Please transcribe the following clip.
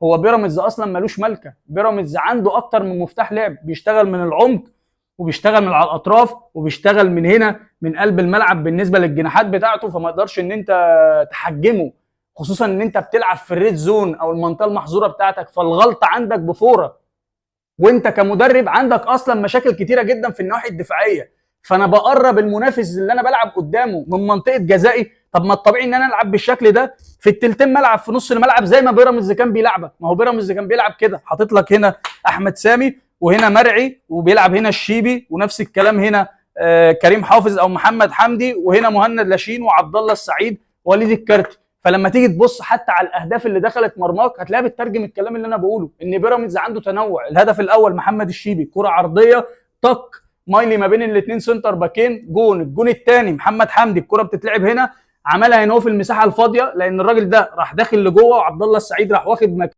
هو بيراميدز اصلا ملوش ملكه، بيراميدز عنده اكتر من مفتاح لعب، بيشتغل من العمق وبيشتغل من على الاطراف وبيشتغل من هنا من قلب الملعب بالنسبه للجناحات بتاعته، فما يقدرش ان انت تحجمه، خصوصا ان انت بتلعب في الريد زون او المنطقه المحظوره بتاعتك، فالغلطه عندك بفوره، وانت كمدرب عندك اصلا مشاكل كتيره جدا في النواحي الدفاعيه، فانا بقرب المنافس اللي انا بلعب قدامه من منطقه جزائي. طب ما الطبيعي ان انا العب بالشكل ده في التلتين ملعب في نص الملعب زي ما بيراميدز كان بيلعبك، ما هو بيراميدز كان بيلعب كده، حاطط لك هنا احمد سامي وهنا مرعي وبيلعب هنا الشيبي، ونفس الكلام هنا كريم حافظ او محمد حمدي، وهنا مهند لاشين وعبد الله السعيد ووليد الكارتي. فلما تيجي تبص حتى على الاهداف اللي دخلت مرماك هتلاقيها بتترجم الكلام اللي انا بقوله، ان بيراميدز عنده تنوع. الهدف الاول محمد الشيبي كره عرضيه طق مايلي ما بين الاثنين سنتر باكين جون، الجون الثاني محمد حمدي الكره بتتلعب هنا عملها هنا في المساحه الفاضيه، لان الراجل ده راح داخل لجوه وعبد الله السعيد راح واخد مكان